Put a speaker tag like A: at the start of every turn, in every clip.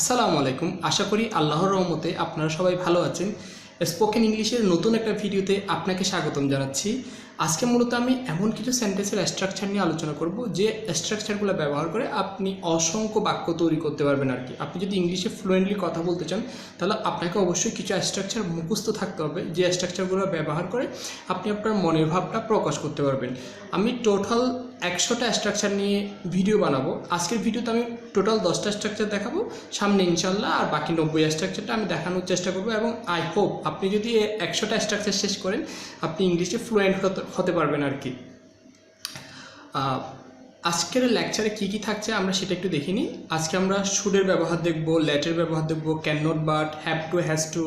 A: আসসালামু আলাইকুম। আশা করি আল্লাহর রহমতে আপনারা সবাই ভালো আছেন। স্পোকেন ইংলিশের নতুন একটা ভিডিওতে আপনাকে স্বাগতম জানাচ্ছি। আজকে মূলত আমি এমন কিছু সেন্টেন্সের স্ট্রাকচার নিয়ে আলোচনা করব যে স্ট্রাকচারগুলো ব্যবহার করে আপনি অসংখ্য বাক্য তৈরি করতে পারবেন আর কি। আপনি যদি ইংলিশে ফ্লুয়েন্টলি কথা বলতে চান তাহলে আপনাকে অবশ্যই কিছু স্ট্রাকচার মুখস্থ থাকতে হবে, যে স্ট্রাকচারগুলো ব্যবহার করে আপনি আপনার মনের ভাবটা প্রকাশ করতে পারবেন। আমি টোটাল 100টা স্ট্রাকচার নিয়ে ভিডিও বানাবো। আজকের ভিডিওতে আমি টোটাল 10টা স্ট্রাকচার দেখাবো সামনে ইনশাল্লাহ, আর বাকি 90 স্ট্রাকচারটা আমি দেখানোর চেষ্টা করবো। এবং আই হোপ আপনি যদি 100টা স্ট্রাকচার শেষ করেন আপনি ইংলিশে ফ্লুয়েন্ট হতে পারবেন আর কি। আজকের লেকচারে কী কী থাকছে আমরা সেটা একটু দেখে নিই। আজকে আমরা শুডের ব্যবহার দেখব, লেটের ব্যবহার দেখব, can not, but, have to, has to,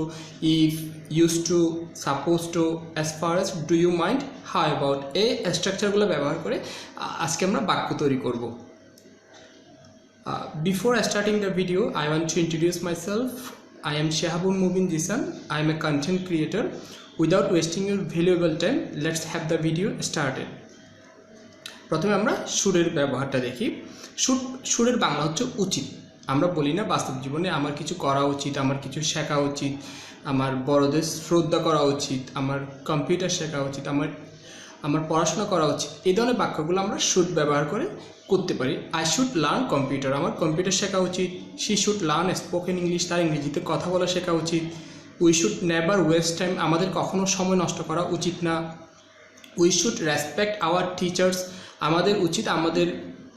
A: if, use to, suppose to, as far as, do you mind, how about, এই স্ট্রাকচারগুলো ব্যবহার করে আজকে আমরা বাক্য তৈরি করব। Before starting the video, I want to introduce myself. I am Shahabul Mubin Jisan. I am a content creator. Without wasting your valuable time, let's have the video started. প্রথমে আমরা সুরের ব্যবহারটা দেখি। সুরের বাংলা হচ্ছে উচিত। আমরা বলি না বাস্তব জীবনে আমার কিছু করা উচিত, আমার কিছু শেখা উচিত, আমার বড়দের শ্রদ্ধা করা উচিত, আমার কম্পিউটার শেখা উচিত, আমার পড়াশোনা করা উচিত। এই ধরনের বাক্যগুলো আমরা শুড ব্যবহার করে করতে পারি। আই শুড লার্ন কম্পিউটার, আমার কম্পিউটার শেখা উচিত। She should learn spoken English, তার ইংরেজিতে কথা বলা শেখা উচিত। We should never waste time, আমাদের কখনো সময় নষ্ট করা উচিত না। We should respect our teachers, আমাদের উচিত আমাদের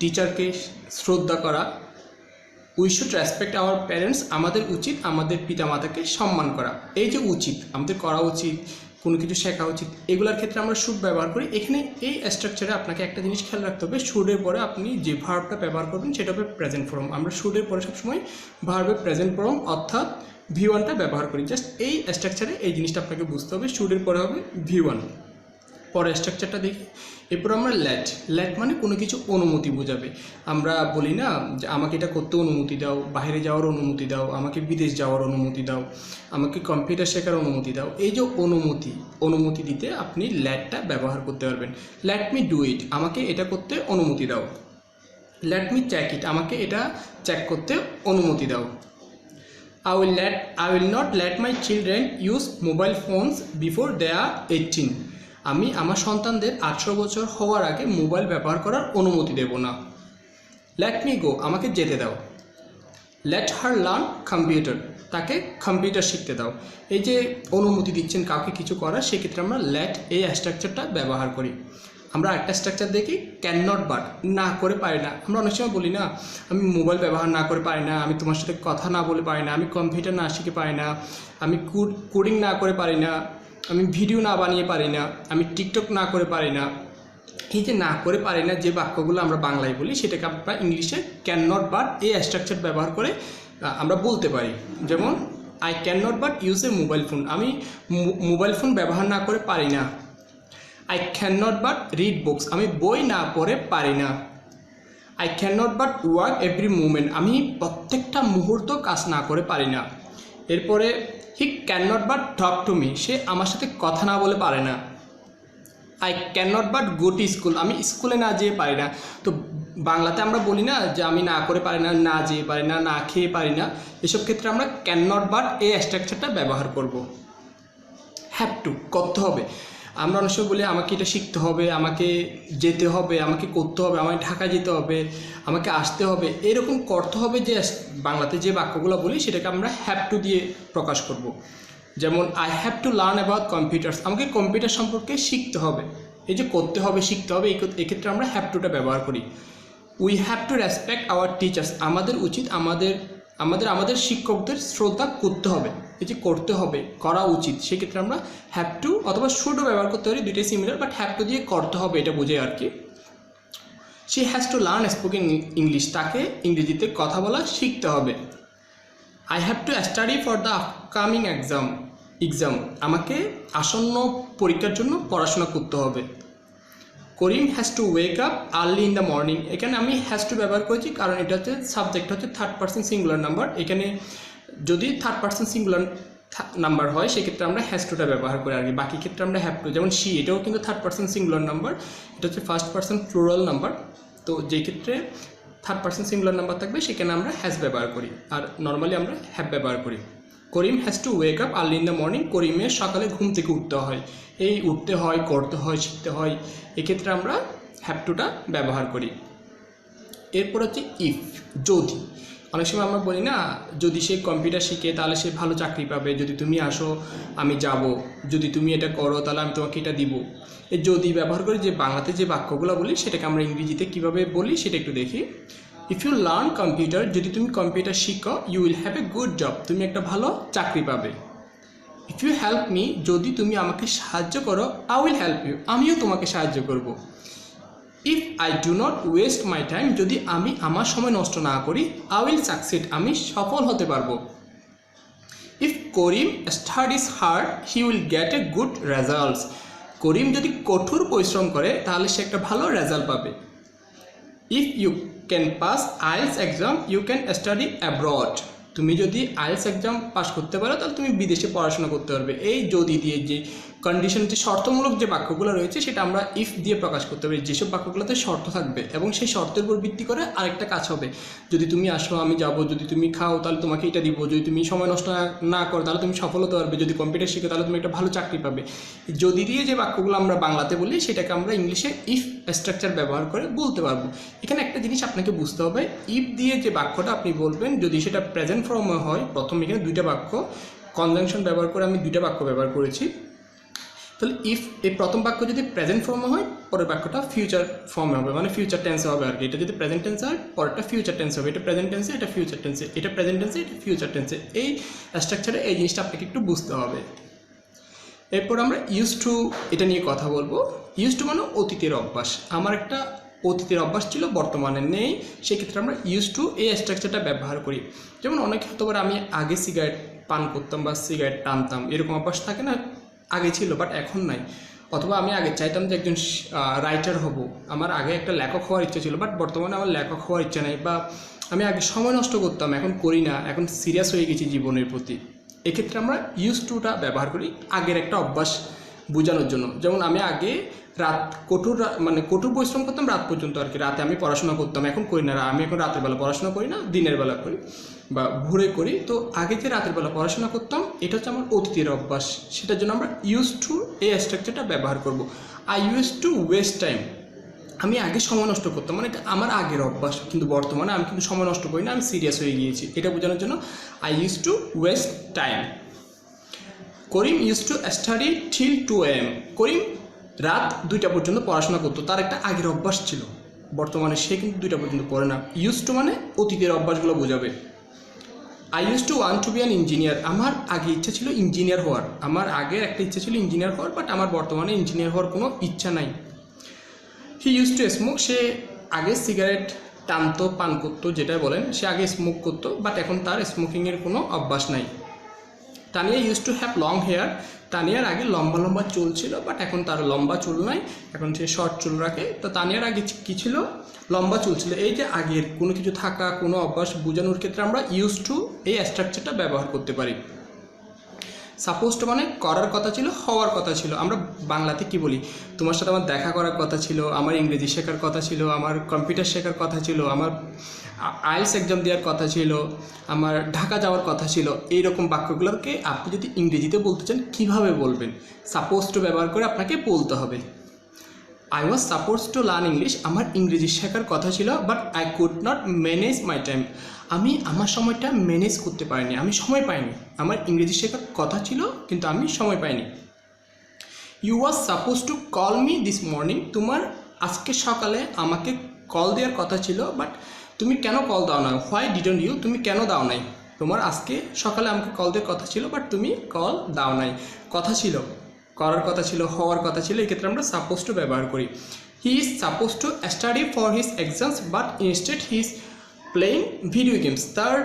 A: টিচারকে শ্রদ্ধা করা। We should respect our parents, আমাদের উচিত আমাদের পিতামাতাকে সম্মান করা। এই যে উচিত, আমাদের করা উচিত, কোনো কিছু শেখা উচিত, এগুলোর ক্ষেত্রে আমরা শুড ব্যবহার করি। এখানে এই স্ট্রাকচারে আপনাকে একটা জিনিস খেয়াল রাখতে হবে, শুডের পরে আপনি যে ভার্বটা ব্যবহার করবেন সেটা হবে প্রেজেন্ট ফর্ম। আমরা শুডের পরে সবসময় ভার্বের প্রেজেন্ট ফর্ম অর্থাৎ V1টা ব্যবহার করি। জাস্ট এই স্ট্রাকচারে এই জিনিসটা আপনাকে বুঝতে হবে। শুডের পরে হবে V1। পরে স্ট্রাকচারটা দেখি। এরপর আমরা লেট মানে কোনো কিছু অনুমতি বোঝাবে। আমরা বলি না যে আমাকে এটা করতে অনুমতি দাও, বাইরে যাওয়ার অনুমতি দাও, আমাকে বিদেশ যাওয়ার অনুমতি দাও, আমাকে কম্পিউটার শেখার অনুমতি দাও। এই যে অনুমতি দিতে আপনি লেটটা ব্যবহার করতে পারবেন। লেট মি ডু ইট, আমাকে এটা করতে অনুমতি দাও। লেট মি চেক ইট, আমাকে এটা চেক করতে অনুমতি দাও। I will not let my children use mobile phones before they are 18. আমি আমার সন্তানদের 18 বছর হওয়ার আগে মোবাইল ব্যবহার করার অনুমতি দেব না। লেট মি গো, আমাকে যেতে দাও। লেট হার লার্ন কম্পিউটার, তাকে কম্পিউটার শিখতে দাও। এই যে অনুমতি দিচ্ছেন কাউকে কিছু করার, সেক্ষেত্রে আমরা লেট এই স্ট্রাকচারটা ব্যবহার করি। আমরা একটা স্ট্রাকচার দেখি, ক্যান নট, বাট, না করে পারি না। আমরা অনেক সময় বলি না আমি মোবাইল ব্যবহার না করে পারি না, আমি তোমার সাথে কথা না বলে পারি না, আমি কম্পিউটার না শিখে পারি না, আমি কোডিং না করে পারি না, আমি ভিডিও না বানিয়ে পারি না, আমি টিকটক না করে পারি না। এই যে না করে পারি না যে বাক্যগুলো আমরা বাংলায় বলি সেটাকে আমরা ইংলিশে ক্যান নট, বাট এই স্ট্রাকচার ব্যবহার করে আমরা বলতে পারি। যেমন I can not but use a mobile phone, আমি মোবাইল ফোন ব্যবহার না করে পারি না। I can not but read books, আমি বই না পড়ে পারি না। I can not but work every moment, আমি প্রত্যেকটা মুহূর্ত কাজ না করে পারি না। এরপরে he can not but talk to me, সে আমার সাথে কথা না বলে পারে না। I can not but go to school, আমি স্কুলে না যেয়ে পারি না। তো বাংলাতে আমরা বলি না যে আমি না করে পারি না, না যেয়ে পারি না, না খেয়ে পারি না। এসব ক্ষেত্রে আমরা ক্যান নট বাট এই স্ট্রাকচারটা ব্যবহার করব। হ্যাভ টু, করতে হবে। আমরা অনেক সময় বলি আমাকে এটা শিখতে হবে, আমাকে যেতে হবে, আমাকে করতে হবে, আমাকে ঢাকা যেতে হবে, আমাকে আসতে হবে, এরকম করতে হবে। যে বাংলাতে যে বাক্যগুলো বলি সেটাকে আমরা হ্যাভ টু দিয়ে প্রকাশ করব। যেমন I have to learn about computers, আমাকে কম্পিউটার সম্পর্কে শিখতে হবে। এই যে করতে হবে, শিখতে হবে, এক্ষেত্রে আমরা হ্যাভ টুটা ব্যবহার করি। We have to respect our teachers, আমাদের উচিত আমাদের শিক্ষকদের শ্রদ্ধা করতে হবে। এই যে করতে হবে, করা উচিত, সেক্ষেত্রে আমরা হ্যাভ টু অথবা শুডও ব্যবহার করতে পারি, দুইটাই সিমিলার, বাট হ্যাভ টু দিয়ে করতে হবে এটা বোঝায় আর কি। She has to learn spoken English, তাকে ইংরেজিতে কথা বলা শিখতে হবে। I have to study for the upcoming exam, আমাকে আসন্ন পরীক্ষার জন্য পড়াশোনা করতে হবে। Karim has to wake up early in the morning, এখানে আমি হ্যাজ টু ব্যবহার করেছি কারণ এটা হচ্ছে সাবজেক্ট হচ্ছে থার্ড পার্সন সিঙ্গুলার নাম্বার। এখানে যদি থার্ড পার্সন সিঙ্গুলার নাম্বার হয় সেক্ষেত্রে আমরা হ্যাজ টুটা ব্যবহার করি আর কি। বাকি ক্ষেত্রে আমরা হ্যাভ টু, যেমন শি, এটাও কিন্তু থার্ড পার্সন সিঙ্গুলার নাম্বার, এটা হচ্ছে ফার্স্ট পার্সন প্লুরাল নাম্বার। তো যে ক্ষেত্রে থার্ড পারসন সিঙ্গুলার নাম্বার থাকবে সেখানে আমরা হ্যাজ ব্যবহার করি, আর নর্মালি আমরা হ্যাভ ব্যবহার করি। Karim has to wake up early in the morning, করিমের সকালে ঘুম থেকে উঠতে হয়। এই উঠতে হয়, করতে হয়, শিখতে হয়, এক্ষেত্রে আমরা হ্যাভ টুটা ব্যবহার করি। এরপর হচ্ছে ইফ, যদি। অনেক সময় আমরা বলি না, যদি সে কম্পিউটার শিখে তাহলে সে ভালো চাকরি পাবে, যদি তুমি আসো আমি যাব, যদি তুমি এটা করো তাহলে আমি তোমাকে এটা দিব। এই যদি ব্যবহার করে যে বাংলাতে যে বাক্যগুলো বলি সেটাকে আমরা ইংরেজিতে কীভাবে বলি সেটা একটু দেখি। ইফ ইউ লার্ন কম্পিউটার, যদি তুমি কম্পিউটার শিখো, you will have a good job, তুমি একটা ভালো চাকরি পাবে। ইফ ইউ হেল্প মি, যদি তুমি আমাকে সাহায্য করো, আই উইল হেল্প ইউ, আমিও তোমাকে সাহায্য করব। If I do not waste my time, যদি আমি আমার সময় নষ্ট না করি, আই উইল সাকসিড, আমি সফল হতে পারবো। If Karim studies hard, he will get a good results, Karim যদি কঠোর পরিশ্রম করে তাহলে সে একটা ভালো রেজাল্ট পাবে। If you can pass IELTS exam, you can study abroad, তুমি যদি আইএলস এক্সাম পাস করতে পারো তাহলে তুমি বিদেশে পড়াশোনা করতে পারবে। এই যদি দিয়ে যে কন্ডিশন, যে শর্তমূলক যে বাক্যগুলো রয়েছে সেটা আমরা ইফ দিয়ে প্রকাশ করতে পারি। যেসব বাক্যগুলোতে শর্ত থাকবে এবং সেই শর্তের উপর ভিত্তি করে আরেকটা কাজ হবে। যদি তুমি আসো আমি যাব, যদি তুমি খাও তাহলে তোমাকে এটা দিব, যদি তুমি সময় নষ্ট না করো তাহলে তুমি সফল হতে পারবে, যদি কম্পিউটার শিখো তাহলে তুমি একটা ভালো চাকরি পাবে। যদি দিয়ে যে বাক্যগুলো আমরা বাংলাতে বলি সেটাকে আমরা ইংলিশে ইফ স্ট্রাকচার ব্যবহার করে বলতে পারবো। এখানে একটা জিনিস আপনাকে বুঝতে হবে, ইফ দিয়ে যে বাক্যটা আপনি বলবেন যদি সেটা প্রেজেন্ট ফর্মে হয়, প্রথম এখানে দুইটা বাক্য কনজাংশন ব্যবহার করে আমি দুইটা বাক্য ব্যবহার করেছি, তাহলে ইফ এই প্রথম বাক্য যদি প্রেজেন্ট ফর্মে হয় পরের বাক্যটা ফিউচার ফর্মে হবে, মানে ফিউচার টেন্সে হবে আর কি। এটা যদি প্রেজেন্ট টেন্সে হয় পরেরটা ফিউচার টেন্সে হবে, এটা প্রেজেন্ট টেন্সে, এটা ফিউচার টেন্সে, এটা প্রেজেন্ট টেন্সে, এটা ফিউচার টেন্সে। এই স্ট্রাকচারে এই জিনিসটা আপনাকে একটু বুঝতে হবে। এরপর আমরা ইউজ টু, এটা নিয়ে কথা বলবো। ইউজ টু মানে অতীতের অভ্যাস। আমার একটা অতীতের অভ্যাস ছিল, বর্তমানে নেই, সেক্ষেত্রে আমরা ইউজ টু এই স্ট্রাকচারটা ব্যবহার করি। যেমন অনেকে হয়তো আমি আগে সিগারেট পান করতাম বা সিগারেট টানতাম, এরকম অভ্যাস থাকে না, আগে ছিল বাট এখন নাই। অথবা আমি আগে চাইতাম যে একজন রাইটার হব, আমার আগে একটা লেখক হওয়ার ইচ্ছা ছিল বাট বর্তমানে আমার লেখক হওয়ার ইচ্ছা নেই, বা আমি আগে সময় নষ্ট করতাম এখন করি না, এখন সিরিয়াস হয়ে গেছি জীবনের প্রতি। এক্ষেত্রে আমরা ইউজ টুটা ব্যবহার করি আগের একটা অভ্যাস বোঝানোর জন্য। যেমন আমি আগে কঠোর পরিশ্রম করতাম রাত পর্যন্ত আর কি, রাতে আমি পড়াশোনা করতাম, এখন করি না, আমি এখন রাতের বেলা পড়াশোনা করি না, দিনের বেলা করি বা ভোরে করি। তো আগে যে রাতের বেলা পড়াশোনা করতাম এটা হচ্ছে আমার অতীতের অভ্যাস, সেটার জন্য আমরা ইউজ টু এই স্ট্রাকচারটা ব্যবহার করব। I use to waste time, আমি আগে সময় নষ্ট করতাম, মানে এটা আমার আগের অভ্যাস, কিন্তু বর্তমানে আমি কিন্তু সময় নষ্ট করি না, আমি সিরিয়াস হয়ে গিয়েছি, এটা বোঝানোর জন্য I use to waste time. Karim use to study till 2 AM, করিম রাত 2টা পর্যন্ত পড়াশোনা করতো, তার একটা আগের অভ্যাস ছিল, বর্তমানে সে কিন্তু 2টা পর্যন্ত পড়ে না। ইউজ টু মানে অতীতের অভ্যাসগুলো বোঝাবে। I use to want to be an engineer, আমার আগে ইচ্ছা ছিল ইঞ্জিনিয়ার হওয়ার, আমার আগের একটা ইচ্ছা ছিল ইঞ্জিনিয়ার হওয়ার, বাট আমার বর্তমানে ইঞ্জিনিয়ার হওয়ার কোনো ইচ্ছা নাই। হি ইউজ টু স্মোক, সে আগে সিগারেট টানতো, পান করতো, যেটা বলেন, সে আগে স্মোক করতো বাট এখন তার স্মোকিংয়ের কোনো অভ্যাস নাই। Tania use to have long hair, তানিয়ার আগে লম্বা লম্বা চুল ছিল বাট এখন তার লম্বা চুল নাই, এখন সে শর্ট চুল রাখে। তো তানিয়ার আগে কী ছিল, লম্বা চুল ছিল। এই যে আগের কোনো কিছু থাকা, কোনো অভ্যাস বোঝানোর ক্ষেত্রে আমরা ইউজ টু এই স্ট্রাকচারটা ব্যবহার করতে পারি। সাপোজ টু মানে করার কথা ছিল, হওয়ার কথা ছিল। আমরা বাংলাতে কি বলি, তোমার সাথে আমার দেখা করার কথা ছিল, আমার ইংরেজি শেখার কথা ছিল, আমার কম্পিউটার শেখার কথা ছিল, আমার আইএলস এক্সাম দেওয়ার কথা ছিল, আমার ঢাকা যাওয়ার কথা ছিল। এইরকম বাক্যগুলোকে আপনি যদি ইংরেজিতে বলতে চান কীভাবে বলবেন, সাপোজ টু ব্যবহার করে আপনাকে বলতে হবে। I was suppose to learn English, আমার ইংরেজি শেখার কথা ছিল but I could not manage my time, আমি আমার সময়টা ম্যানেজ করতে পারিনি, আমি সময় পাইনি। আমার ইংরেজি শেখার কথা ছিল কিন্তু আমি সময় পাইনি। You was suppose to call me this morning, তোমার আজকে সকালে আমাকে কল দেওয়ার কথা ছিল বাট তুমি কেন কল দাও না, হোয়াই ডিডন্ট ইউ, তুমি কেন দাও নাই। তোমার আজকে সকালে আমাকে কল দেওয়ার কথা ছিল বাট তুমি কল দাও নাই। কথা ছিল, করার কথা ছিল, হওয়ার কথা ছিল, এই ক্ষেত্রে আমরা সাপোজ টু ব্যবহার করি। He is suppose two study for his exams but instead he is playing video games, তার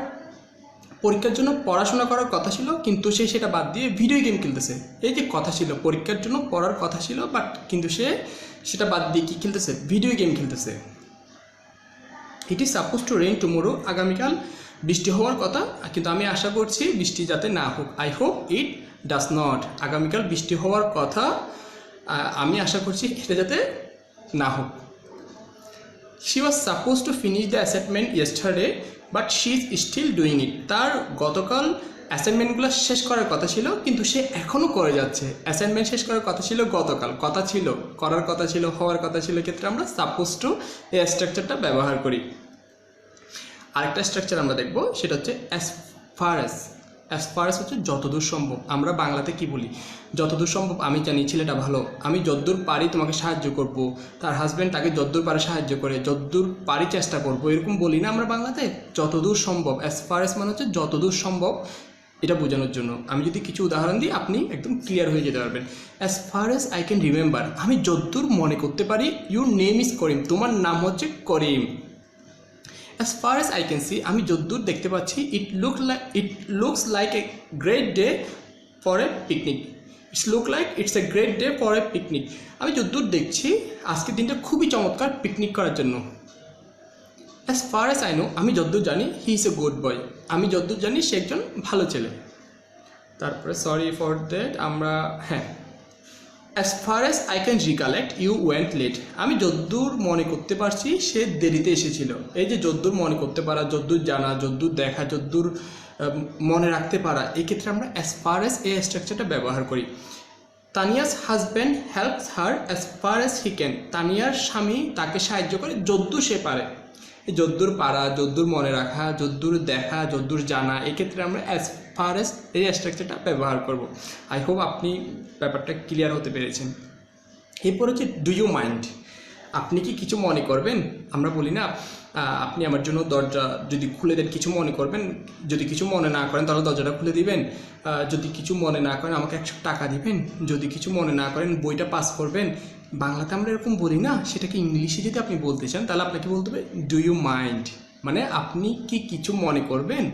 A: পরীক্ষার জন্য পড়াশোনা করার কথা ছিল কিন্তু সে সেটা বাদ দিয়ে ভিডিও গেম খেলতেছে। এই যে কথা ছিল, পরীক্ষার জন্য পড়ার কথা ছিল বাট কিন্তু সে সেটা বাদ দিয়ে কী খেলতেছে, ভিডিও গেম খেলতেছে। It is suppose two rain tomorrow, আগামীকাল বৃষ্টি হওয়ার কথা কিন্তু আমি আশা করছি বৃষ্টি যাতে না হোক। I hope it does not, আগামীকাল বৃষ্টি হওয়ার কথা আমি আশা করছি এটা যাতে না হোক। She was suppose to finish the assignment yesterday but she is still doing it. তার গতকাল অ্যাসাইনমেন্টগুলো শেষ করার কথা ছিল কিন্তু সে এখনও করে যাচ্ছে। অ্যাসাইনমেন্ট শেষ করার কথা ছিল গতকাল, কথা ছিল, করার কথা ছিল, হওয়ার কথা ছিল, ক্ষেত্রে আমরা সাপোজ টু এই স্ট্রাকচারটা ব্যবহার করি। আরেকটা স্ট্রাকচার আমরা দেখব, সেটা হচ্ছে অ্যাজ ফার অ্যাজ হচ্ছে যতদূর সম্ভব। আমরা বাংলাতে কি বলি? যতদূর সম্ভব আমি জানি ছেলেটা ভালো, আমি যতদূর পারি তোমাকে সাহায্য করব। তার হাজব্যান্ড তাকে যতদূর পারে সাহায্য করে, যতদূর পারি চেষ্টা করব, এরকম বলি না আমরা বাংলাতে? যতদূর সম্ভব, অ্যাজ ফার মানে হচ্ছে যতদূর সম্ভব, এটা বোঝানোর জন্য। আমি যদি কিছু উদাহরণ দিই আপনি একদম ক্লিয়ার হয়ে যেতে পারবেন। As far as I can remember, আমি যতদূর মনে করতে পারি, ইউর নেম ইজ করিম, তোমার নাম হচ্ছে করিম। As far as I can see, আমি যতদূর দেখতে পাচ্ছি, it looks like a great day for a picnic. It's a great day for a picnic. আমি যতদূর দেখছি আজকের দিনটা খুবই চমৎকার পিকনিক করার জন্য। As far as I know, আমি যতদূর জানি, he is a good boy. আমি যতদূর জানি সে একজন ভালো ছেলে। তারপরে সরি ফর দ্যাট আমরা As far as I can recollect, you went late. আমি যতদূর মনে করতে পারছি সে দেরিতে এসেছিল। এই যে যতদূর মনে করতে পারা, যতদূর জানা, যতদূর দেখা, যতদূর মনে রাখতে পারা, এই ক্ষেত্রে আমরা as far as এই স্ট্রাকচারটা ব্যবহার করি। Tania's husband helps her as far as he can. তানিয়ার স্বামী তাকে সাহায্য করে যতদূর সে পারে। এই যতদূর পারা, যতদূর মনে রাখা, যতদূর দেখা, যতদূর জানা, এক্ষেত্রে আমরা as far as এই স্ট্রাকচারটা ব্যবহার করব। আই হোপ আপনি ব্যাপারটা ক্লিয়ার হতে পেরেছেন। এরপর হচ্ছে ডু ইউ মাইন্ড, আপনি কি কিছু মনে করবেন? আমরা বলি না আপনি আমার জন্য দরজা যদি খুলে দেন, কিছু মনে করবেন? যদি কিছু মনে না করেন তাহলে দরজাটা খুলে দিবেন। যদি কিছু মনে না করেন আমাকে 100 টাকা দিবেন। যদি কিছু মনে না করেন বইটা পাস করবেন। বাংলাতে আমরা এরকম বলি না, সেটাকে ইংলিশে যদি আপনি বলতে চান তাহলে আপনাকে বলতে হবে ডু ইউ মাইন্ড, মানে আপনি কি কিছু মনে করবেন?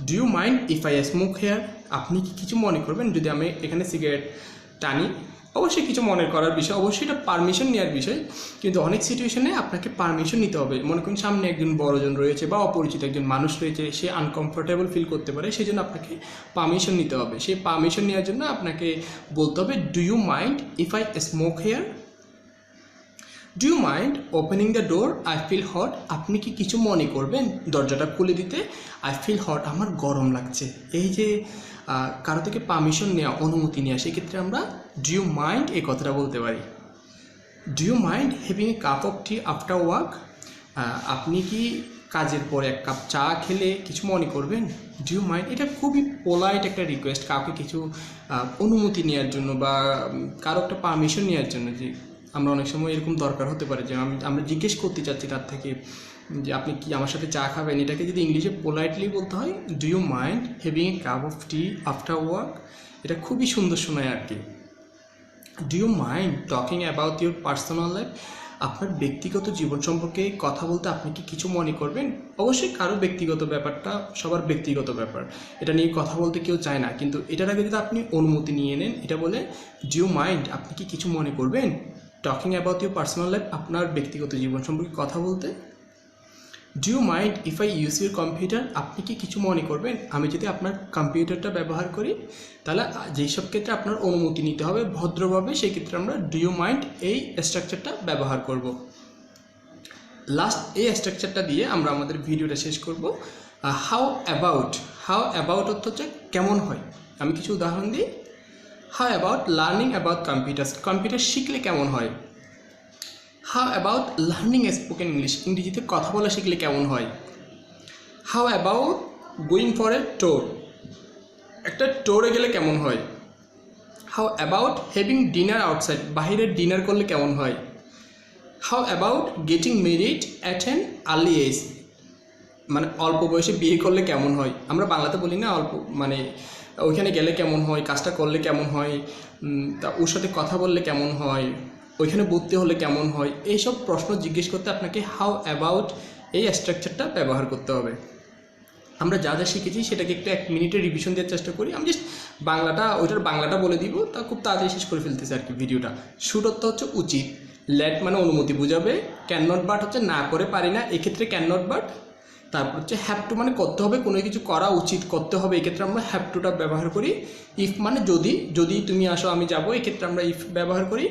A: Do you mind if I smoke here, আপনি কি কিছু মনে করবেন যদি আমি এখানে সিগারেট টানি? অবশ্যই কিছু মনে করার বিষয়, অবশ্যই এটা পারমিশন নেওয়ার বিষয়, কিন্তু অনেক সিচুয়েশনে আপনাকে পারমিশন নিতে হবে। মনে করুন সামনে একজন বড়জন রয়েছে বা অপরিচিত একজন মানুষ রয়েছে, সে আনকমফোর্টেবল ফিল করতে পারে, সেই জন্য আপনাকে পারমিশন নিতে হবে। সেই পারমিশন নেওয়ার জন্য আপনাকে বলতে হবে do you mind if I smoke here? Do you mind opening the door? I feel hot, আপনি কি কিছু মনে করবেন দরজাটা খুলে দিতে? আই ফিল হট, আমার গরম লাগছে। এই যে কারো থেকে পারমিশন নেওয়া, অনুমতি নেওয়া, সেক্ষেত্রে আমরা ডু ইউ মাইন্ড এই কথাটা বলতে পারি। Do you mind having a cup of tea after work? আপনি কি কাজের পরে 1 কাপ চা খেলে কিছু মনে করবেন? ডু ইউ মাইন্ড, এটা খুবই পোলাইট একটা রিকোয়েস্ট, কাউকে কিছু অনুমতি নেওয়ার জন্য বা কারো একটা পারমিশন নেওয়ার জন্য। যে আমরা অনেক সময় এরকম দরকার হতে পারে যে আমরা জিজ্ঞেস করতে চাচ্ছি তার থেকে যে আপনি কি আমার সাথে চা খাবেন? এটাকে যদি ইংলিশে পোলাইটলি বলতে হয় do you mind having a cup of tea after work, এটা খুবই সুন্দর শোনায় আর কি। Do you mind talking about your personal life? আপনার ব্যক্তিগত জীবন সম্পর্কে কথা বলতে আপনি কি কিছু মনে করবেন? অবশ্যই কারো ব্যক্তিগত ব্যাপারটা সবার ব্যক্তিগত ব্যাপার, এটা নিয়ে কথা বলতে কেউ চায় না, কিন্তু এটার আগে যদি আপনি অনুমতি নিয়ে নেন, এটা বলে ডু ইউ মাইন্ড, আপনি কি কিছু মনে করবেন talking about your personal life, আপনার ব্যক্তিগত জীবন সম্পর্কে কথা বলতে? Do you mind if I use your computer? আপনি কি কিছু মনে করবেন আমি যদি আপনার কম্পিউটারটা ব্যবহার করি? তাহলে যেই সব ক্ষেত্রে আপনার অনুমতি নিতে হবে ভদ্রভাবে, সেই ক্ষেত্রে আমরা ডু ইউ মাইন্ড এই স্ট্রাকচারটা ব্যবহার করব। লাস্ট এই স্ট্রাকচারটা দিয়ে আমরা আমাদের ভিডিওটা শেষ করব। হাউ অ্যাবাউট অর্থ হচ্ছে কেমন হয়। আমি কিছু উদাহরণ দিই। How about learning about computer শিখলে কেমন হয়? How about learning spoken English, ইংরেজিতে কথা বলা শিখলে কেমন হয়? How about going for a tour, একটা ট্যুরে গেলে কেমন হয়? How about having dinner outside, বাইরের ডিনার করলে কেমন হয়? How about getting married at an early age, মানে অল্প বয়সে বিয়ে করলে কেমন হয়? আমরা বাংলাতে বলি না অল্প, মানে ওইখানে গেলে কেমন হয়, কাজটা করলে কেমন হয়, তা ওর সাথে কথা বললে কেমন হয়, ওইখানে ভর্তি হলে কেমন হয়, এইসব প্রশ্ন জিজ্ঞেস করতে আপনাকে হাউ অ্যাবাউট এই স্ট্রাকচারটা ব্যবহার করতে হবে। আমরা যা যা শিখেছি সেটাকে একটু 1 মিনিটের রিভিশন দেওয়ার চেষ্টা করি। আমি জাস্ট ওইটার বাংলাটা বলে দিব, তা খুব তাড়াতাড়ি শেষ করে ফেলতেছে আর কি ভিডিওটা। শুড অর্থ হচ্ছে উচিত, লেট মানে অনুমতি বোঝাবে, ক্যান নট বাট হচ্ছে না করে পারি না, এক্ষেত্রে ক্যান নট বাট। তারপর হচ্ছে হ্যাভ টু মানে করতে হবে, কোনো কিছু করা উচিত, করতে হবে, এক্ষেত্রে আমরা হ্যাভ টুটা ব্যবহার করি। ইফ মানে যদি তুমি আসো আমি যাবো, এক্ষেত্রে আমরা ইফ ব্যবহার করি।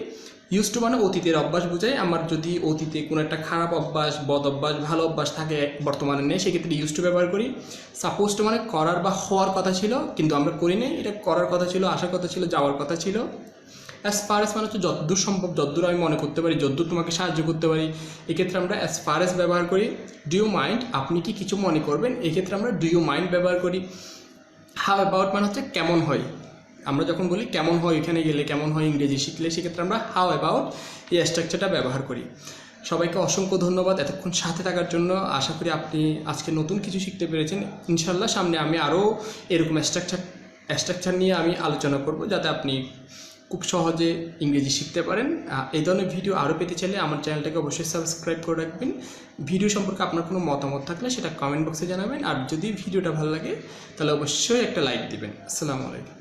A: ইউজ টু মানে অতীতের অভ্যাস বোঝায়। আমার যদি অতীতে কোনো একটা খারাপ অভ্যাস, বদ অভ্যাস, ভালো অভ্যাস থাকে, বর্তমানে নেই, সেক্ষেত্রে ইউজ টু ব্যবহার করি। সাপোজ টু মানে করার বা হওয়ার কথা ছিল কিন্তু আমরা করি নাই, এটা করার কথা ছিল, আসার কথা ছিল, যাওয়ার কথা ছিল। অ্যাজ ফার এস মানে হচ্ছে যতদূর সম্ভব, যতদূর আমি মনে করতে পারি, যতদূর তোমাকে সাহায্য করতে পারি, এক্ষেত্রে আমরা অ্যাজ ফার এস ব্যবহার করি। ডু ইউ মাইন্ড আপনি কি কিছু মনে করবেন, এক্ষেত্রে আমরা ডু ইউ মাইন্ড ব্যবহার করি। হাউ অ্যাবাউট মানে হচ্ছে কেমন হয়, আমরা যখন বলি কেমন হয়, এখানে গেলে কেমন হয়, ইংরেজি শিখলে, সেক্ষেত্রে আমরা হাউ অ্যাবাউট এই স্ট্রাকচারটা ব্যবহার করি। সবাইকে অসংখ্য ধন্যবাদ এতক্ষণ সাথে থাকার জন্য। আশা করি আপনি আজকে নতুন কিছু শিখতে পেরেছেন। ইনশাল্লাহ সামনে আমি আরও এরকম স্ট্রাকচার নিয়ে আমি আলোচনা করব, যাতে আপনি খুব সহজে ইংরেজি শিখতে পারেন। এই ধরনের ভিডিও আরও পেতে চাইলে আমার চ্যানেলটাকে অবশ্যই সাবস্ক্রাইব করে রাখবেন। ভিডিও সম্পর্কে আপনার কোনো মতামত থাকলে সেটা কমেন্ট বক্সে জানাবেন। আর যদি ভিডিওটা ভালো লাগে তাহলে অবশ্যই একটা লাইক দিবেন। আসসালামু আলাইকুম।